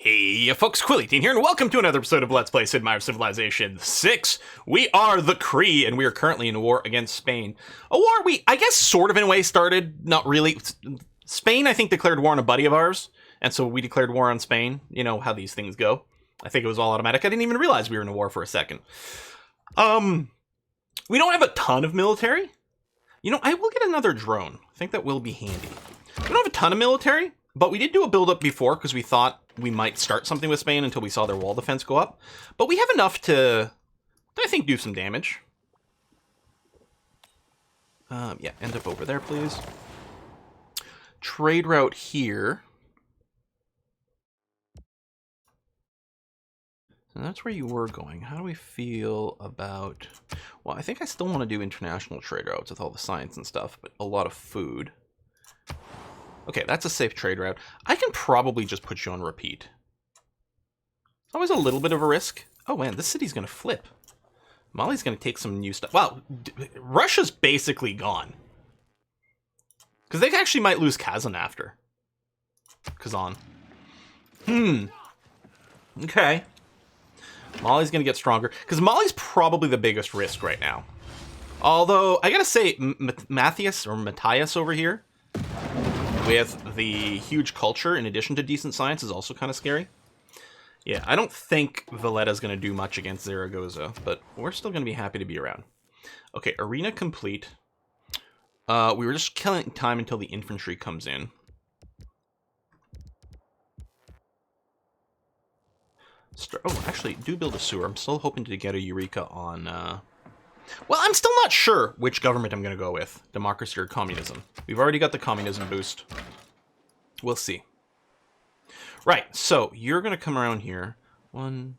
Hey folks, Quilly18 here, and welcome to another episode of Let's Play Sid Meier's Civilization 6. We are the Cree, and we are currently in a war against Spain. A war I guess, sort of in a way started, not really. Spain, I think, declared war on a buddy of ours, and so we declared war on Spain. You know how these things go. I think it was all automatic. I didn't even realize we were in a war for a second. We don't have a ton of military. You know, I will get another drone. I think that will be handy. We don't have a ton of military, but we did do a build-up before because we thought we might start something with Spain until we saw their wall defense go up. But we have enough to, I think, do some damage. Yeah, end up over there, please. Trade route here. And that's where you were going. How do we feel about... Well, I think I still want to do international trade routes with all the science and stuff, but a lot of food. Okay, that's a safe trade route. I can probably just put you on repeat. It's always a little bit of a risk. Oh man, this city's going to flip. Mali's going to take some new stuff. Wow, Russia's basically gone. Because they actually might lose Kazan after. Kazan. Okay. Mali's going to get stronger. Because Mali's probably the biggest risk right now. Although, I gotta say, Matthias over here, with the huge culture in addition to decent science, is also kind of scary. Yeah, I don't think Valletta's going to do much against Zaragoza, but we're still going to be happy to be around. Okay, arena complete. We were just killing time until the infantry comes in. Oh, actually, do build a sewer. I'm still hoping to get a Eureka on... Well, I'm still not sure which government I'm going to go with. Democracy or communism. We've already got the communism boost. We'll see. Right, so you're going to come around here. 1,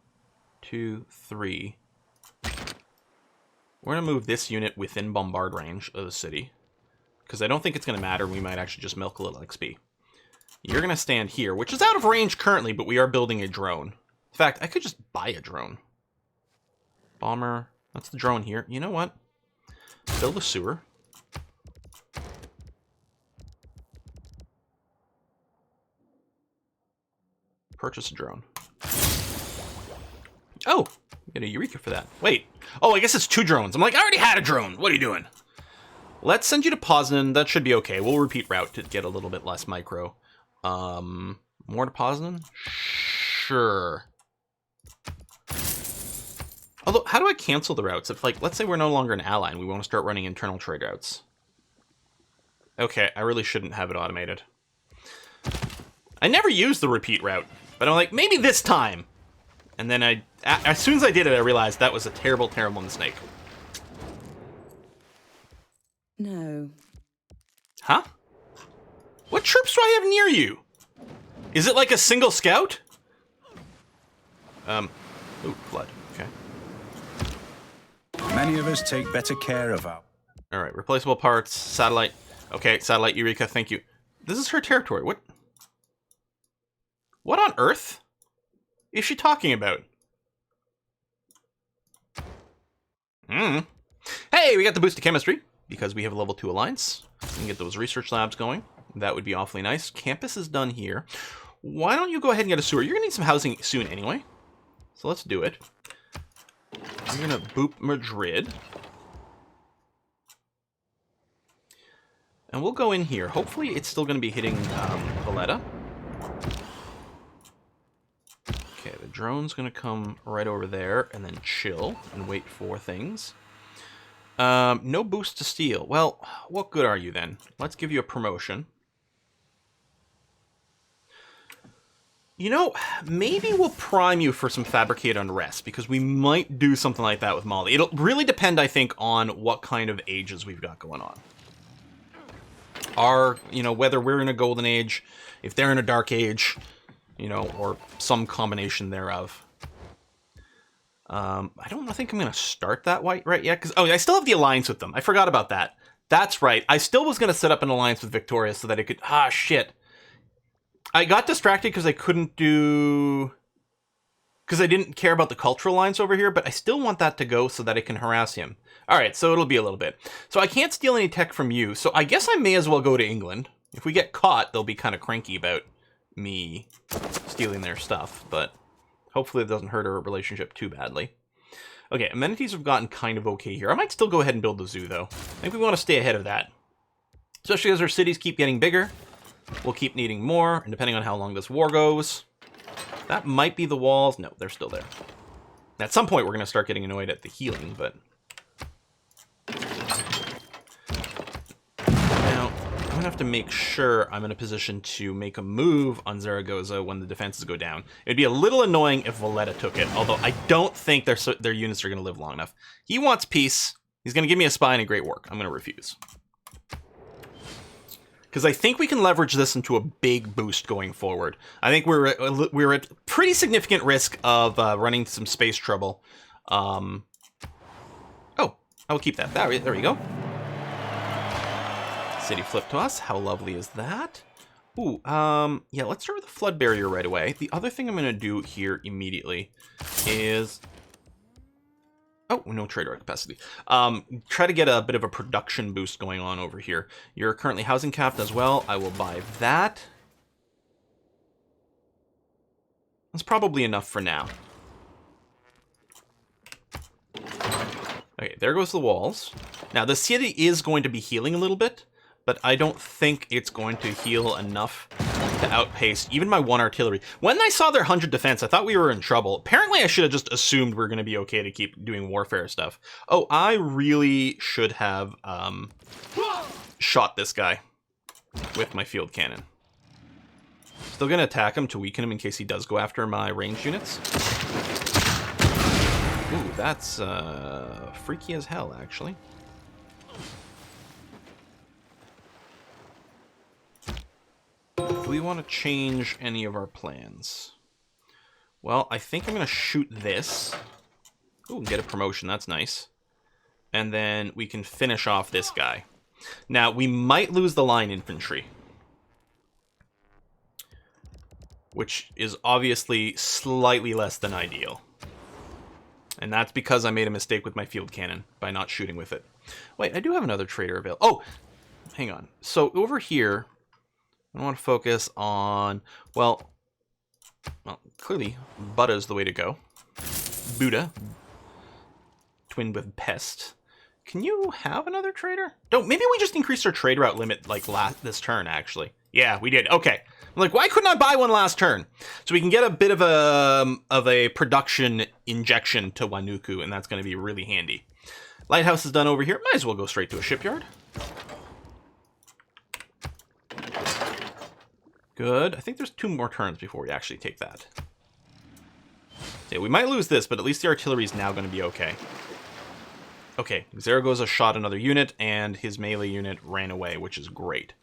2, 3. We're going to move this unit within bombard range of the city. Because I don't think it's going to matter. We might actually just milk a little XP. You're going to stand here, which is out of range currently, but we are building a drone. In fact, I could just buy a drone. Bomber. That's the drone here. You know what? Build a sewer. Purchase a drone. Oh! Get a Eureka for that. Wait. Oh, I guess it's 2 drones. I'm like, I already had a drone. What are you doing? Let's send you to Poznan. That should be okay. We'll repeat route to get a little bit less micro. More to Poznan? Sure. Although, how do I cancel the routes? If, like, let's say we're no longer an ally and we want to start running internal trade routes. Okay, I really shouldn't have it automated. I never used the repeat route, but I'm like, maybe this time. And then as soon as I did it, I realized that was a terrible, terrible mistake. No. Huh? What troops do I have near you? Is it like a single scout? Ooh, blood. Okay. Many of us take better care of our... Alright, replaceable parts, satellite. Okay, satellite Eureka, thank you. This is her territory. What on earth is she talking about? Hey, we got the boost to chemistry, because we have a level 2 alliance. We can get those research labs going. That would be awfully nice. Campus is done here. Why don't you go ahead and get a sewer? You're going to need some housing soon anyway. So let's do it. I'm going to boop Madrid. And we'll go in here. Hopefully it's still going to be hitting Valletta. Okay, the drone's going to come right over there and then chill and wait for things. No boost to steel. Well, what good are you then? Let's give you a promotion. You know, maybe we'll prime you for some fabricate unrest, because we might do something like that with Mali. It'll really depend, I think, on what kind of ages we've got going on. You know, whether we're in a golden age, if they're in a dark age, you know, or some combination thereof. I don't think I'm going to start that right yet, because, oh, I still have the alliance with them. I forgot about that. That's right. I still was going to set up an alliance with Victoria so that it could... Ah, shit. I got distracted because I couldn't do... Because I didn't care about the cultural alliance over here, but I still want that to go so that I can harass him. Alright, so it'll be a little bit. So I can't steal any tech from you, so I guess I may as well go to England. If we get caught, they'll be kind of cranky about me stealing their stuff, but hopefully it doesn't hurt our relationship too badly. Okay, amenities have gotten kind of okay here. I might still go ahead and build the zoo, though. I think we want to stay ahead of that. Especially as our cities keep getting bigger. We'll keep needing more, and depending on how long this war goes. That might be the walls. No, they're still there. At some point, we're going to start getting annoyed at the healing, but... Now, I'm going to have to make sure I'm in a position to make a move on Zaragoza when the defenses go down. It'd be a little annoying if Valletta took it, although I don't think their units are going to live long enough. He wants peace. He's going to give me a spy and a great work. I'm going to refuse. Because I think we can leverage this into a big boost going forward. I think we're at pretty significant risk of running into some space trouble. Oh, I will keep that. There we go. City flip to us. How lovely is that? Ooh, yeah, let's start with the flood barrier right away. The other thing I'm going to do here immediately is... Oh, no trader capacity. Try to get a bit of a production boost going on over here. You're currently housing capped as well. I will buy that. That's probably enough for now. Okay, there goes the walls. Now, the city is going to be healing a little bit, but I don't think it's going to heal enough to outpace even my 1 artillery. When I saw their 100 defense, I thought we were in trouble. Apparently, I should have just assumed we're going to be okay to keep doing warfare stuff. Oh, I really should have shot this guy with my field cannon. Still going to attack him to weaken him in case he does go after my ranged units. Ooh, that's freaky as hell, actually. Do we want to change any of our plans? Well, I think I'm going to shoot this. Ooh, get a promotion. That's nice. And then we can finish off this guy. Now, we might lose the line infantry, which is obviously slightly less than ideal. And that's because I made a mistake with my field cannon by not shooting with it. Wait, I do have another trader available. Oh, hang on. So over here... I want to focus on, well, clearly, Buddha is the way to go. Buddha, twinned with Pest. Can you have another trader? No, maybe we just increased our trade route limit, like, this turn, actually. Yeah, we did. Okay. I'm like, why couldn't I buy one last turn? So we can get a bit of a production injection to Wanuku, and that's going to be really handy. Lighthouse is done over here. Might as well go straight to a shipyard. Good. I think there's 2 more turns before we actually take that. Yeah, we might lose this, but at least the artillery is now going to be okay. Okay, Zaragoza shot another unit, and his melee unit ran away, which is great.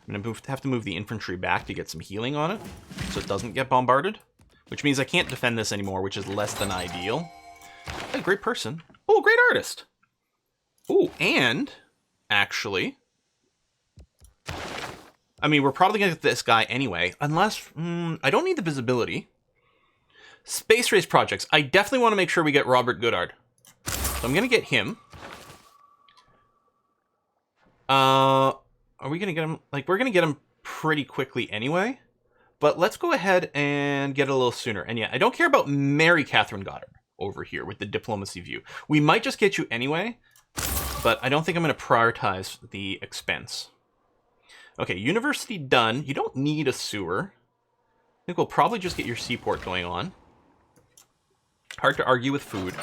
I'm going to have to move the infantry back to get some healing on it, so it doesn't get bombarded. Which means I can't defend this anymore, which is less than ideal. Hey, great person. Oh, great artist. Oh, and, actually... I mean, we're probably going to get this guy anyway, unless... I don't need the visibility. Space race projects. I definitely want to make sure we get Robert Goodard. So I'm going to get him. Are we going to get him... Like, we're going to get him pretty quickly anyway. But let's go ahead and get it a little sooner. And yeah, I don't care about Mary Catherine Goddard over here with the diplomacy view. We might just get you anyway, but I don't think I'm going to prioritize the expense. Okay, university done. You don't need a sewer. I think we'll probably just get your seaport going on. Hard to argue with food.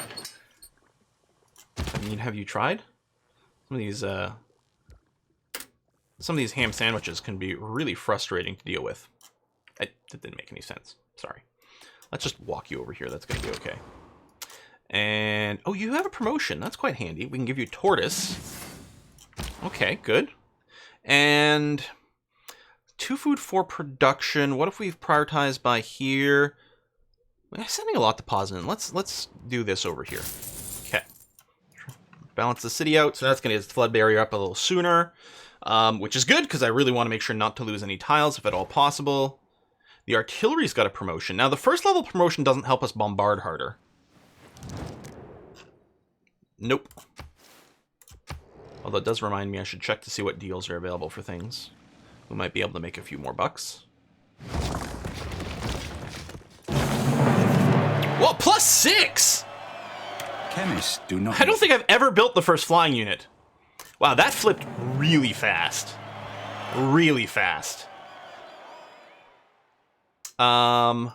I mean, have you tried? Some of these ham sandwiches can be really frustrating to deal with. That didn't make any sense. Sorry. Let's just walk you over here. That's going to be okay. And, oh, you have a promotion. That's quite handy. We can give you tortoise. Okay, good. And 2 food for production. What if we've prioritized by here? We're sending a lot deposit in. Let's do this over here. Okay. Balance the city out. So that's going to get the flood barrier up a little sooner, which is good because I really want to make sure not to lose any tiles if at all possible. The artillery's got a promotion. Now, the first level promotion doesn't help us bombard harder. Nope. Although it does remind me I should check to see what deals are available for things. We might be able to make a few more bucks. Well, +6! Chemists do not... I don't think I've ever built the first flying unit. Wow, that flipped really fast. Really fast. Let's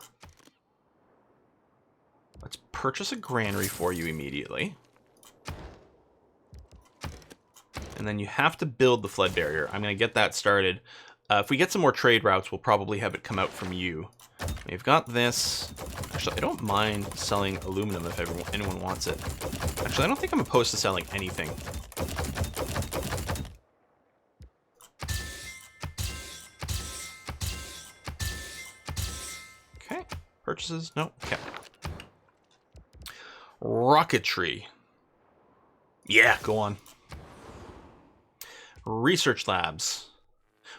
purchase a granary for you immediately. And then you have to build the flood barrier. I'm going to get that started. If we get some more trade routes, we'll probably have it come out from you. We've got this. Actually, I don't mind selling aluminum if anyone wants it. Actually, I don't think I'm opposed to selling anything. Okay. Purchases? No. Okay. Rocketry. Yeah, go on. Research labs.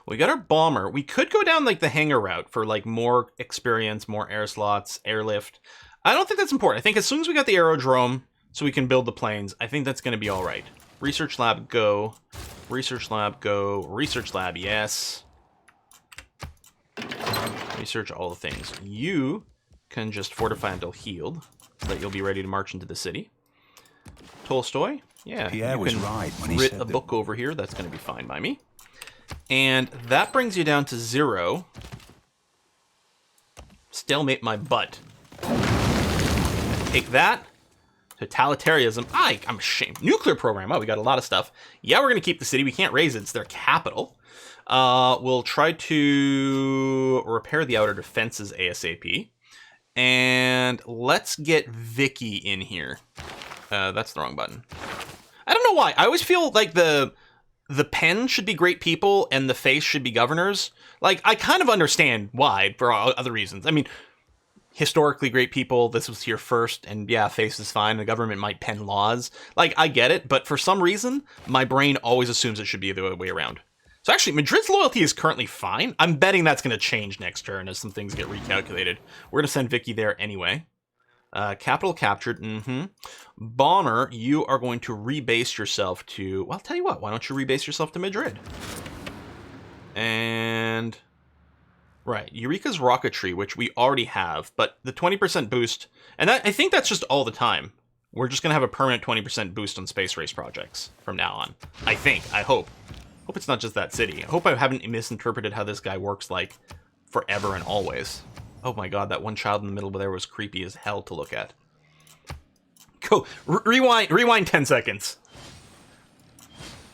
We got our bomber. We could go down like the hangar route for like more experience, more air slots, airlift. I don't think that's important. I think as soon as we got the aerodrome so we can build the planes, I think that's going to be all right. Research lab, go. Research lab, go. Research lab, yes. Research all the things. You can just fortify until healed so that you'll be ready to march into the city. Tolstoy, yeah. Pierre was right when he writ said a book over here. That's going to be fine by me. And that brings you down to 0. Stalemate my butt. Take that. Totalitarianism. I'm ashamed. Nuclear program. Oh, we got a lot of stuff. Yeah, we're going to keep the city. We can't raise it. It's their capital. We'll try to repair the outer defenses ASAP. And let's get Vicky in here. That's the wrong button. I don't know why. I always feel like the pen should be great people and the face should be governors. Like, I kind of understand why for other reasons. I mean, historically great people, this was here first, and yeah, face is fine. The government might pen laws. Like, I get it, but for some reason, my brain always assumes it should be the other way around. So actually, Madrid's loyalty is currently fine. I'm betting that's going to change next turn as some things get recalculated. We're going to send Vicky there anyway. Capital captured. Bomber, you are going to rebase yourself to... Well, I'll tell you what. Why don't you rebase yourself to Madrid? And... Right. Eureka's rocketry, which we already have. But the 20% boost... And that, I think that's just all the time. We're just going to have a permanent 20% boost on space race projects from now on. I think. I hope. Hope it's not just that city. I hope I haven't misinterpreted how this guy works, like, forever and always. Oh my god, that one child in the middle there was creepy as hell to look at. Go, rewind 10 seconds.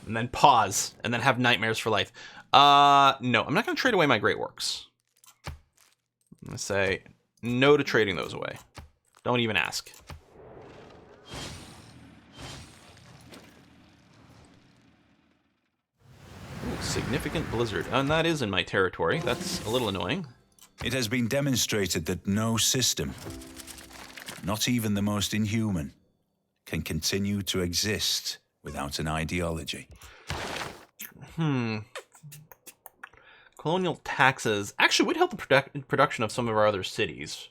And then pause, and then have nightmares for life. No, I'm not going to trade away my great works. I'm going to say no to trading those away. Don't even ask. Ooh, significant blizzard. And that is in my territory. That's a little annoying. It has been demonstrated that no system, not even the most inhuman, can continue to exist without an ideology. Colonial taxes actually would help the production of some of our other cities.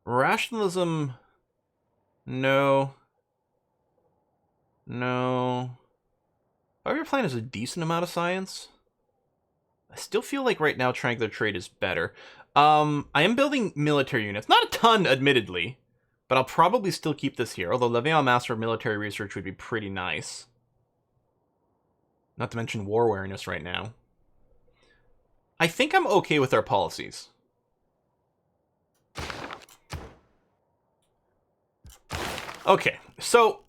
Rationalism, no. No. 5-year plan is a decent amount of science. I still feel like right now triangular trade is better. I am building military units. Not a ton, admittedly. But I'll probably still keep this here. Although Levy en masse for military research would be pretty nice. Not to mention war awareness right now. I think I'm okay with our policies. Okay, so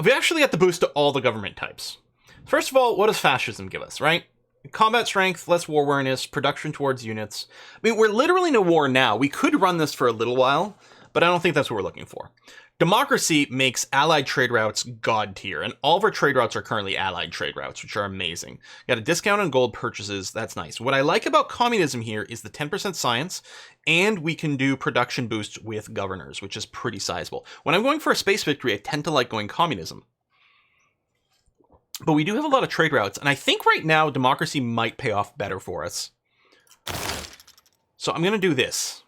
we actually got the boost to all the government types. First of all, what does fascism give us, right? Combat strength, less war awareness, production towards units. I mean, we're literally in a war now. We could run this for a little while, but I don't think that's what we're looking for. Democracy makes allied trade routes god tier, and all of our trade routes are currently allied trade routes, which are amazing. Got a discount on gold purchases, that's nice. What I like about communism here is the 10% science, and we can do production boosts with governors, which is pretty sizable. When I'm going for a space victory, I tend to like going communism. But we do have a lot of trade routes, and I think right now democracy might pay off better for us. So I'm going to do this.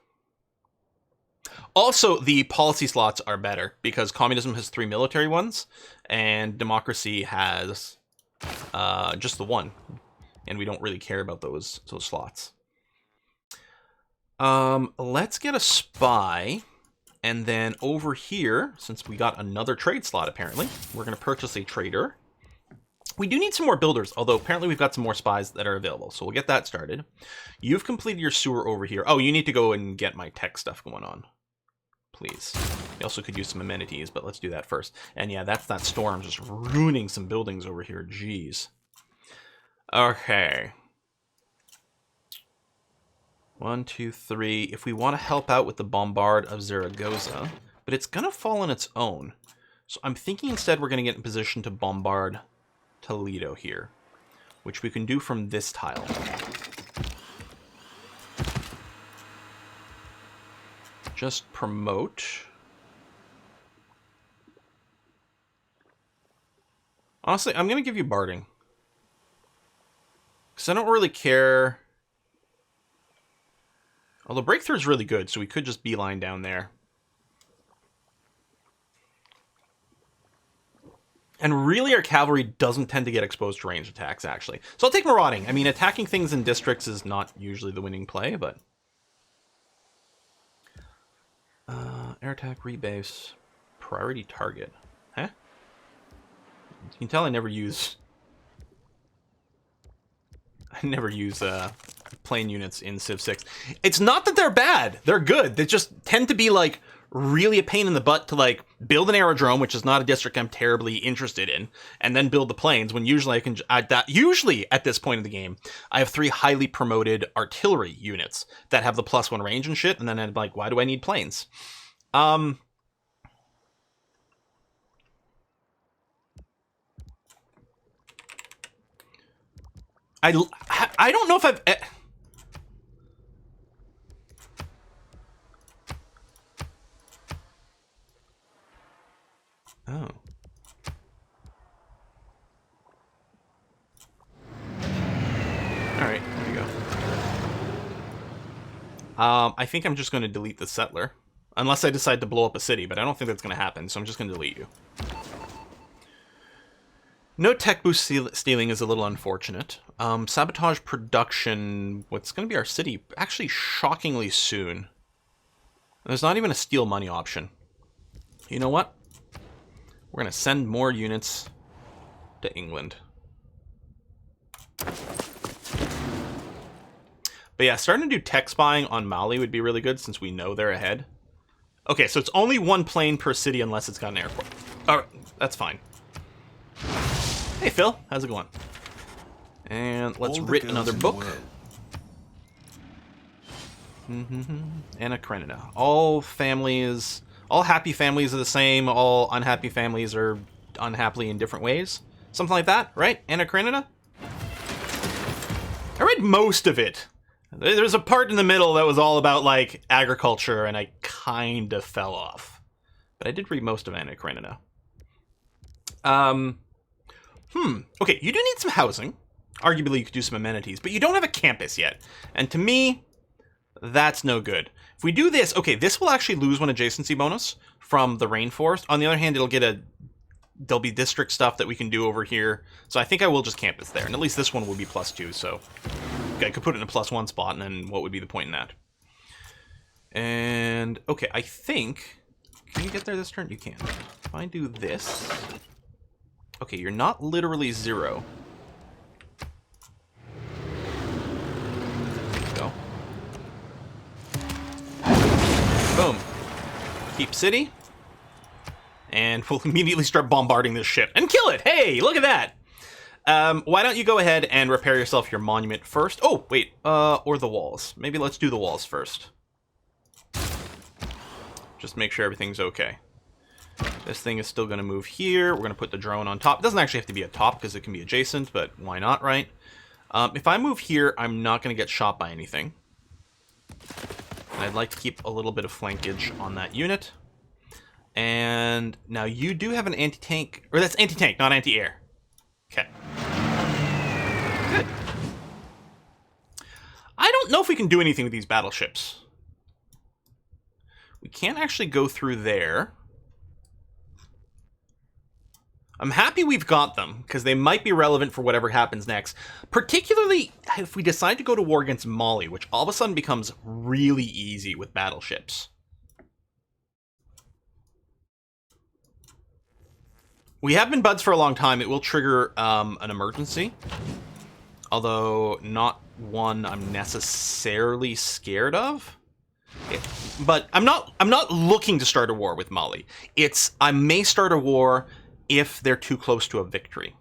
Also, the policy slots are better, because communism has 3 military ones, and democracy has just the one. And we don't really care about those slots. Let's get a spy. And then over here, since we got another trade slot, apparently, we're going to purchase a trader. We do need some more builders, although apparently we've got some more spies that are available. So we'll get that started. You've completed your sewer over here. Oh, you need to go and get my tech stuff going on. Please. You also could use some amenities, but let's do that first. And yeah, that's that storm just ruining some buildings over here. Jeez. Okay. 1, 2, 3. If we want to help out with the bombard of Zaragoza, but it's going to fall on its own. So I'm thinking instead we're going to get in position to bombard Toledo here, which we can do from this tile. Just promote. Honestly, I'm going to give you barding. Because I don't really care. Although breakthrough is really good, so we could just beeline down there. And really, our cavalry doesn't tend to get exposed to ranged attacks, actually. So I'll take marauding. I mean, attacking things in districts is not usually the winning play, but... air attack, rebase, priority target. Huh? You can tell I never use plane units in Civ 6. It's not that they're bad. They're good. They just tend to be, like, really a pain in the butt to, like, build an aerodrome, which is not a district I'm terribly interested in, and then build the planes, when usually I can... usually, at this point in the game, I have 3 highly promoted artillery units that have the +1 range and shit, and then I'm like, why do I need planes? I don't know if I've... Oh. Alright, there we go. I think I'm just going to delete the settler. Unless I decide to blow up a city, but I don't think that's going to happen, so I'm just going to delete you. No tech boost stealing is a little unfortunate. Sabotage production, what's going to be our city, actually shockingly soon. There's not even a steal money option. You know what? We're going to send more units to England. But yeah, starting to do tech spying on Mali would be really good since we know they're ahead. Okay, so it's only 1 plane per city unless it's got an airport. Alright, that's fine. Hey Phil, how's it going? And let's write another book. Anna Karenina. All families, all happy families are the same, all unhappy families are unhappily in different ways. Something like that, right? Anna Karenina? I read most of it. There's a part in the middle that was all about, like, agriculture, and I kind of fell off. But I did read most of Anna Karenina. Okay, you do need some housing. Arguably, you could do some amenities, but you don't have a campus yet. And to me, that's no good. If we do this, okay, this will actually lose 1 adjacency bonus from the rainforest. On the other hand, there'll be district stuff that we can do over here. So I think I will just campus there. And at least this one will be +2, so... I could put it in a +1 spot, and then what would be the point in that? And, okay, I think... Can you get there this turn? You can. If I do this... Okay, you're not literally 0. There you go. Boom. Keep city. And we'll immediately start bombarding this ship. And kill it! Hey, look at that! Why don't you go ahead and repair yourself your monument first? Oh, wait, or the walls. Maybe let's do the walls first. Just make sure everything's okay. This thing is still going to move here. We're going to put the drone on top. It doesn't actually have to be a top because it can be adjacent, but why not, right? If I move here, I'm not going to get shot by anything. And I'd like to keep a little bit of flankage on that unit. And now you do have an anti-tank, or that's anti-tank, not anti-air. Okay. Good. I don't know if we can do anything with these battleships. We can't actually go through there. I'm happy we've got them, because they might be relevant for whatever happens next. Particularly if we decide to go to war against Mali, which all of a sudden becomes really easy with battleships. We have been buds for a long time. It will trigger an emergency. Although not one I'm necessarily scared of. But I'm not looking to start a war with Mali. I may start a war if they're too close to a victory.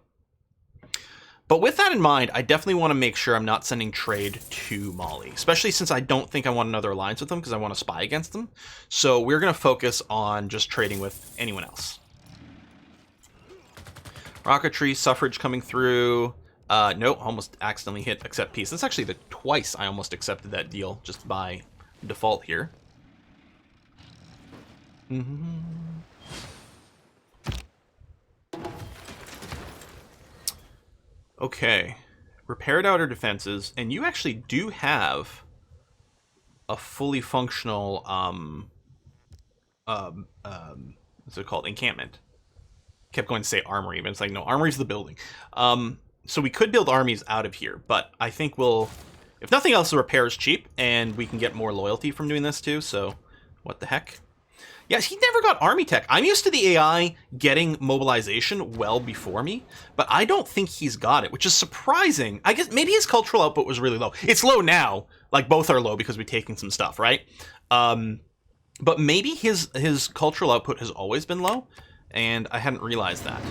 But with that in mind, I definitely want to make sure I'm not sending trade to Mali, especially since I don't think I want another alliance with them because I want to spy against them. So we're going to focus on just trading with anyone else. Rocketry, suffrage coming through. No, almost accidentally hit accept peace. That's actually the twice I almost accepted that deal just by default here. Okay. Repaired outer defenses, and you actually do have a fully functional what's it called? Encampment. Kept going to say armory, but it's like, no, armory's the building. So we could build armies out of here, but I think we'll... If nothing else, the repair is cheap, and we can get more loyalty from doing this too, so what the heck? Yeah, he never got army tech. I'm used to the AI getting mobilization well before me, but I don't think he's got it, which is surprising. I guess maybe his cultural output was really low. It's low now. Like, both are low because we're taking some stuff, right? But maybe his cultural output has always been low, and I hadn't realized that.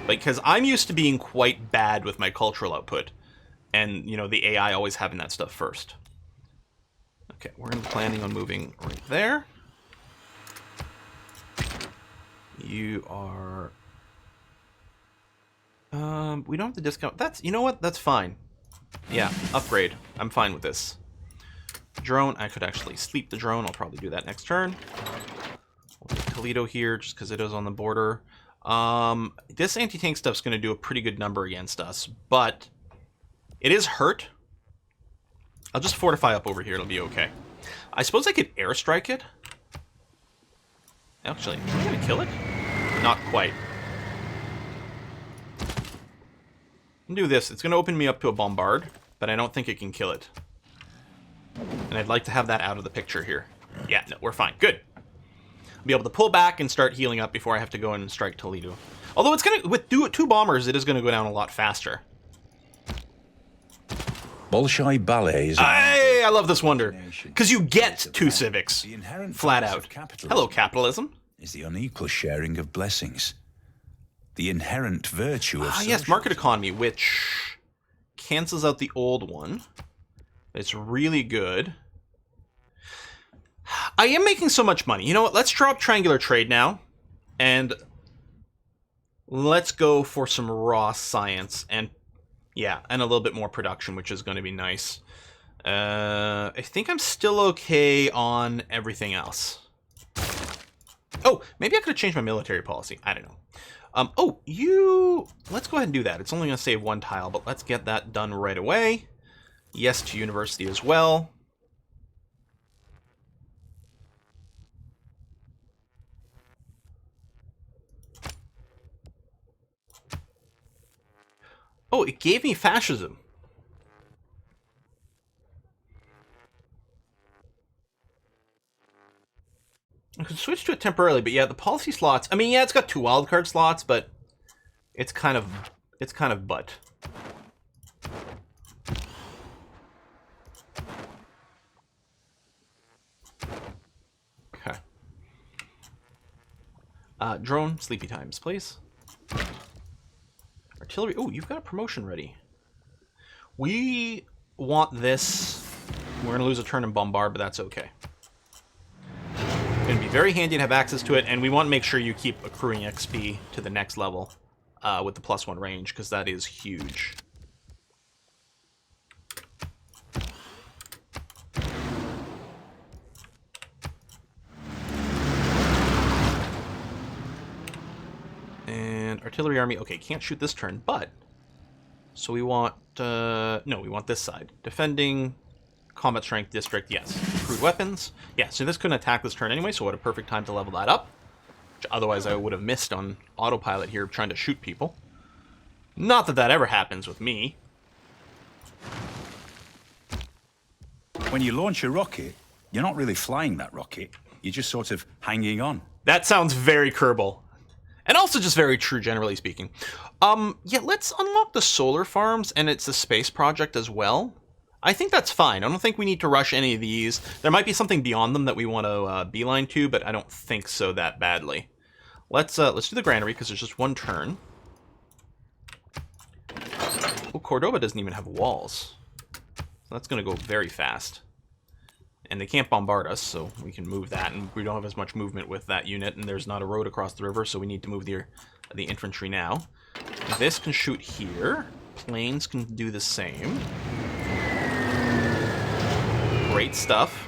Because I'm used to being quite bad with my cultural output. And, you know, the AI always having that stuff first. Okay, we're planning on moving right there. You are... we don't have the discount. That's... You know what? That's fine. Yeah, upgrade. I'm fine with this. Drone. I could actually sleep the drone. I'll probably do that next turn. We'll take Toledo here just because it is on the border. This anti-tank stuff's going to do a pretty good number against us, but it is hurt. I'll just fortify up over here. It'll be okay. I suppose I could airstrike it. Actually, am I going to kill it? Not quite. I'm gonna do this. It's going to open me up to a bombard, but I don't think it can kill it. And I'd like to have that out of the picture here. Yeah, no, we're fine. Good. Be able to pull back and start healing up before I have to go in and strike Toledo. Although it's gonna, with two bombers, it is gonna go down a lot faster. Bolshoi ballets. I love this wonder because you get two civics flat out. Hello, capitalism. Is the unequal sharing of blessings. The inherent virtue of yes, market economy, which cancels out the old one. It's really good. I am making so much money. You know what? Let's drop triangular trade now. And let's go for some raw science. And yeah, and a little bit more production, which is going to be nice. I think I'm still okay on everything else. Oh, maybe I could have changed my military policy. I don't know. Let's go ahead and do that. It's only going to save one tile, but let's get that done right away. Yes to university as well. Oh, it gave me fascism. I could switch to it temporarily, but yeah, the policy slots. I mean, yeah, it's got 2 wildcard slots, but it's kind of butt. Okay. Drone, sleepy times, please. Artillery. Oh, you've got a promotion ready. We want this. We're going to lose a turn in bombard, but that's okay. It's going to be very handy to have access to it, and we want to make sure you keep accruing XP to the next level with the +1 range, because that is huge. And artillery army, okay, can't shoot this turn, but... So we want, no, we want this side. Defending, combat strength, district, yes. Crude weapons, yeah, so this couldn't attack this turn anyway, so what a perfect time to level that up. which otherwise I would have missed on autopilot here trying to shoot people. Not that that ever happens with me. When you launch a rocket, you're not really flying that rocket. You're just sort of hanging on. That sounds very Kerbal. And also just very true, generally speaking. Yeah, let's unlock the solar farms, and it's a space project as well. I think that's fine. I don't think we need to rush any of these. There might be something beyond them that we want to beeline to, but I don't think so that badly. Let's do the granary, because there's just one turn. Well, Cordoba doesn't even have walls. So that's going to go very fast. And they can't bombard us, so we can move that. And we don't have as much movement with that unit, and there's not a road across the river, so we need to move the infantry now. This can shoot here. Planes can do the same. Great stuff.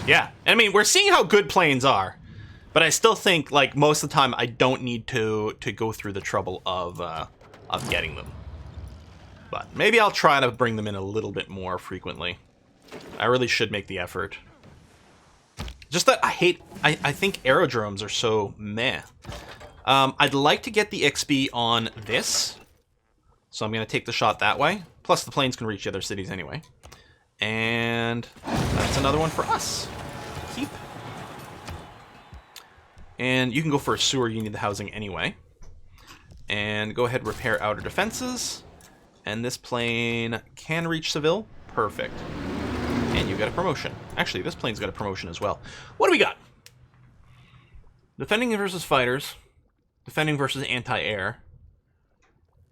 Yeah, I mean, we're seeing how good planes are. But I still think, like, most of the time, I don't need to go through the trouble of getting them. But maybe I'll try to bring them in a little bit more frequently. I really should make the effort. Just that I think aerodromes are so meh. I'd like to get the XP on this. So I'm going to take the shot that way. Plus the planes can reach the other cities anyway. And that's another one for us. Keep. And you can go for a sewer, you need the housing anyway. And go ahead and repair outer defenses. And this plane can reach Seville. Perfect. And you got a promotion. Actually, this plane's got a promotion as well. What do we got? Defending versus fighters. Defending versus anti-air.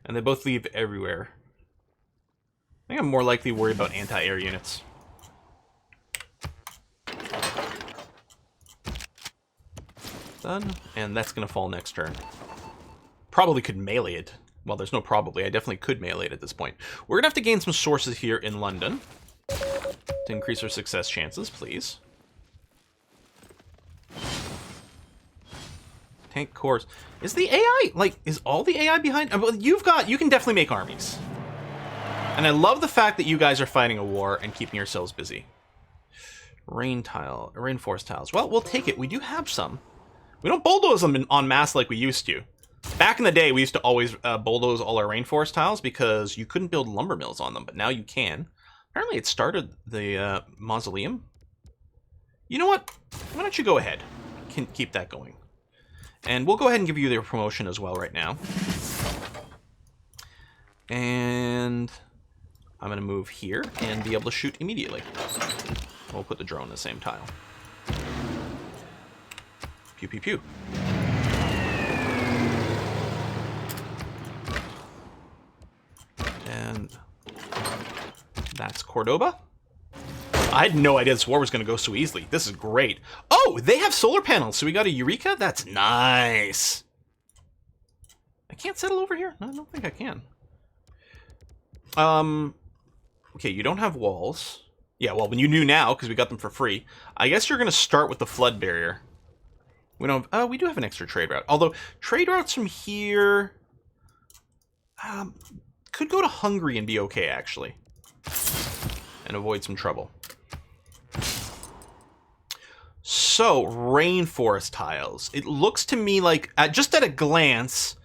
And they both leave everywhere. I think I'm more likely worried about anti-air units. Done. And that's going to fall next turn. Probably could melee it. Well, there's no probably. I definitely could melee it at this point. We're going to have to gain some sources here in London. To increase our success chances, please. Tank cores. Is the AI, like, is all the AI behind? Well, you can definitely make armies. And I love the fact that you guys are fighting a war and keeping yourselves busy. Rainforest tiles. Well, we'll take it. We do have some. We don't bulldoze them en masse like we used to. Back in the day, we used to always bulldoze all our rainforest tiles because you couldn't build lumber mills on them, but now you can. Apparently it started the mausoleum. You know what? Why don't you go ahead? Keep that going. And we'll go ahead and give you their promotion as well right now. And I'm going to move here and be able to shoot immediately. We'll put the drone in the same tile. Pew, pew, pew. And that's Cordoba. I had no idea this war was going to go so easily. This is great. Oh, they have solar panels, so we got a Eureka? That's nice. I can't settle over here? No, I don't think I can. Okay, you don't have walls. Yeah, well, when you do now, because we got them for free. I guess you're going to start with the flood barrier. We don't. We do have an extra trade route. Although, trade routes from here... could go to Hungary and be okay, actually. And avoid some trouble. So, rainforest tiles. It looks to me like, just at a glance,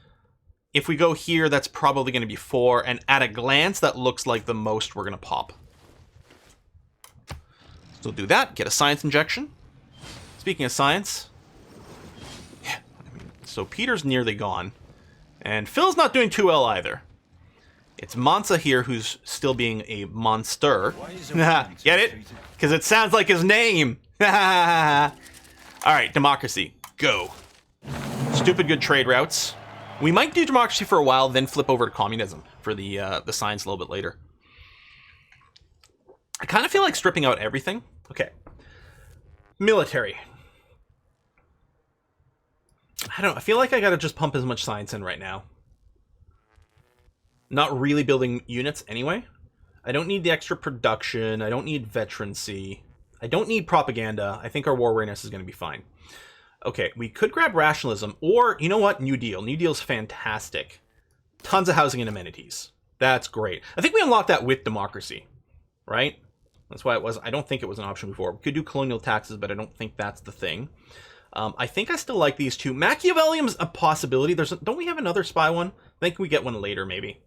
if we go here, that's probably going to be 4. And at a glance, that looks like the most we're going to pop. So we'll do that. Get a science injection. Speaking of science. Yeah, so Peter's nearly gone. And Phil's not doing too well either. It's Mansa here who's still being a monster. Get it? Because it sounds like his name. Alright, democracy. Go. Stupid good trade routes. We might do democracy for a while, then flip over to communism for the science a little bit later. I kind of feel like stripping out everything. Okay. Military. I don't know. I feel like I gotta just pump as much science in right now. Not really building units anyway. I don't need the extra production. I don't need veterancy. I don't need propaganda. I think our war readiness is going to be fine. Okay, we could grab rationalism, or, you know what? New Deal. New Deal's fantastic. Tons of housing and amenities. That's great. I think we unlocked that with democracy, right? That's why it was. I don't think it was an option before. We could do colonial taxes, but I don't think that's the thing. I think I still like these two. Machiavellium's a possibility. Don't we have another spy one? I think we get one later, maybe.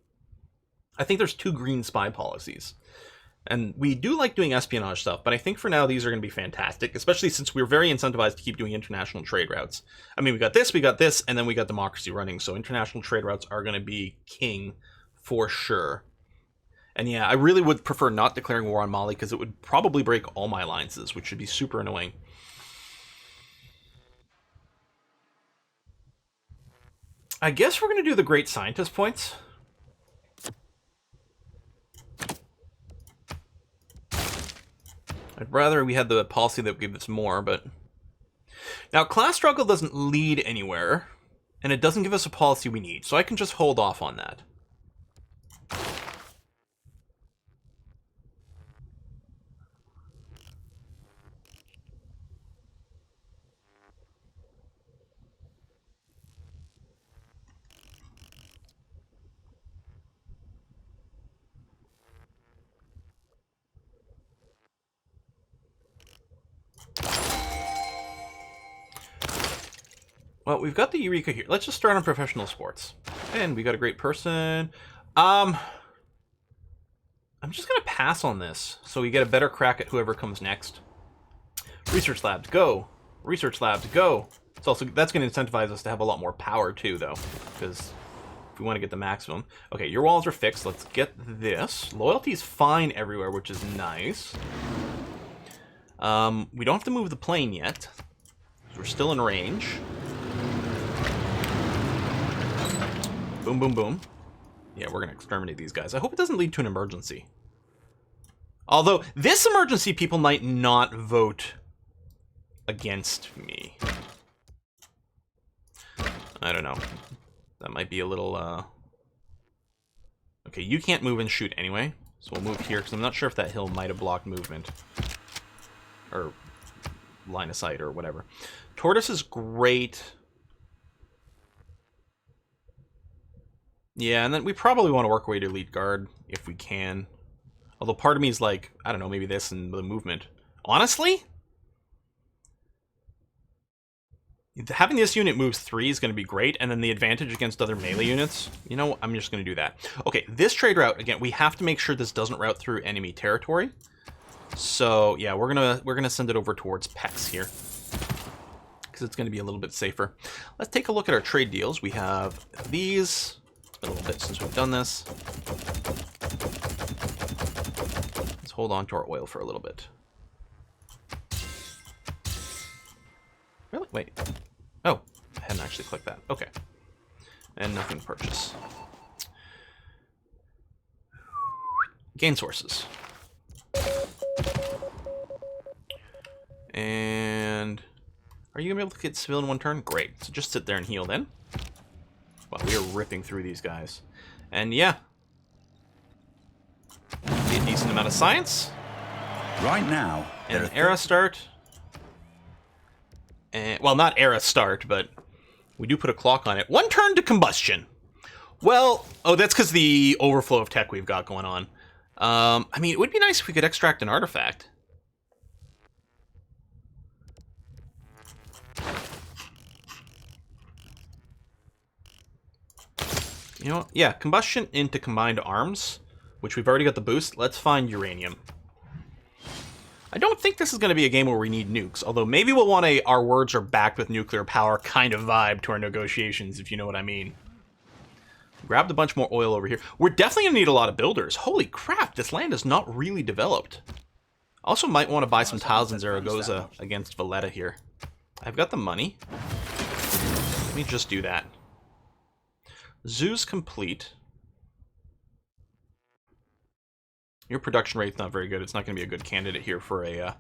I think there's 2 green spy policies. And we do like doing espionage stuff, but I think for now these are going to be fantastic, especially since we're very incentivized to keep doing international trade routes. I mean, we got this, and then we got democracy running, so international trade routes are going to be king for sure. And yeah, I really would prefer not declaring war on Mali, because it would probably break all my alliances, which would be super annoying. I guess we're going to do the Great Scientist points. I'd rather we had the policy that gave us more, but... Now, class struggle doesn't lead anywhere, and it doesn't give us a policy we need, so I can just hold off on that. Well, we've got the Eureka here. Let's just start on professional sports. And we got a great person. I'm just going to pass on this, so we get a better crack at whoever comes next. Research labs, go. Research labs, go. It's also, that's going to incentivize us to have a lot more power, too, though. Because if we want to get the maximum. Okay, your walls are fixed. Let's get this. Loyalty's fine everywhere, which is nice. We don't have to move the plane yet. We're still in range. Boom, boom, boom. Yeah, we're going to exterminate these guys. I hope it doesn't lead to an emergency. Although, this emergency, people might not vote against me. I don't know. That might be a little, Okay, you can't move and shoot anyway. So we'll move here, because I'm not sure if that hill might have blocked movement. Or line of sight, or whatever. Tortoise is great. Yeah, and then we probably want to work our way to lead guard, if we can. Although part of me is like, I don't know, maybe this and the movement. Honestly? Having this unit moves 3 is going to be great, and then the advantage against other melee units, you know, I'm just going to do that. Okay, this trade route, again, we have to make sure this doesn't route through enemy territory. So, yeah, we're gonna send it over towards Pex here, because it's going to be a little bit safer. Let's take a look at our trade deals. We have these... a little bit since we've done this. Let's hold on to our oil for a little bit. Really? Wait. Oh, I hadn't actually clicked that. Okay. And nothing purchase. Gain sources. And are you going to be able to get civil in 1 turn? Great. So just sit there and heal then. Wow, we are ripping through these guys. And yeah. Be a decent amount of science. Right now, And an era start. And, well, not era start, but we do put a clock on it. 1 turn to combustion. Well, oh, that's because the overflow of tech we've got going on. I mean, it would be nice if we could extract an artifact. You know what? Yeah, combustion into combined arms, which we've already got the boost. Let's find uranium. I don't think this is going to be a game where we need nukes, although maybe we'll want a our words are backed with nuclear power kind of vibe to our negotiations, if you know what I mean. Grabbed a bunch more oil over here. We're definitely going to need a lot of builders. Holy crap, this land is not really developed. Also might want to buy some tiles in Zaragoza against Valletta here. I've got the money. Let me just do that. Zoo's complete. Your production rate's not very good. It's not going to be a good candidate here for a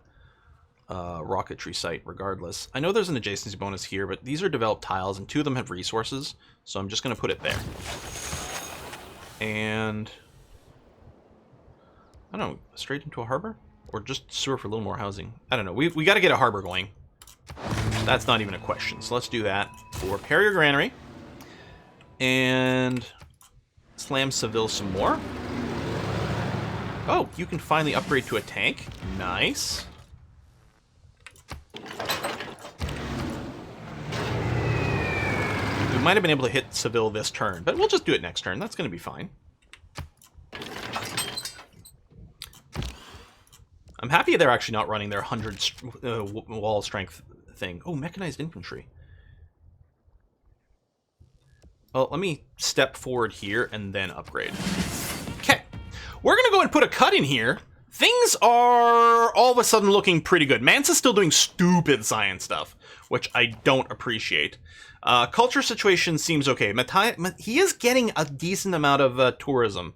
rocketry site, regardless. I know there's an adjacency bonus here, but these are developed tiles, and 2 of them have resources, so I'm just going to put it there. And... I don't know, straight into a harbor? Or just sewer for a little more housing? I don't know. We got to get a harbor going. That's not even a question, so let's do that. We'll repair your granary. And... slam Seville some more. Oh, you can finally upgrade to a tank. Nice. might have been able to hit Seville this turn, but we'll just do it next turn. That's going to be fine. I'm happy they're actually not running their 100 wall strength thing. Oh, mechanized infantry. Well, let me step forward here and then upgrade. Okay. We're going to go and put a cut in here. Things are all of a sudden looking pretty good. Mansa's still doing stupid science stuff, which I don't appreciate. Culture situation seems okay. He is getting a decent amount of tourism,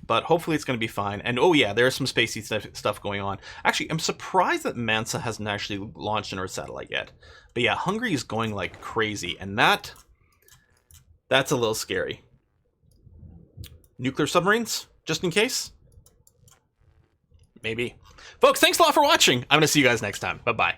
but hopefully it's going to be fine. And oh yeah, there's some spacey stuff going on. Actually, I'm surprised that Mansa hasn't actually launched an Earth satellite yet. But yeah, Hungary is going like crazy, and that's a little scary. Nuclear submarines, just in case? Maybe. Folks, thanks a lot for watching. I'm going to see you guys next time. Bye-bye.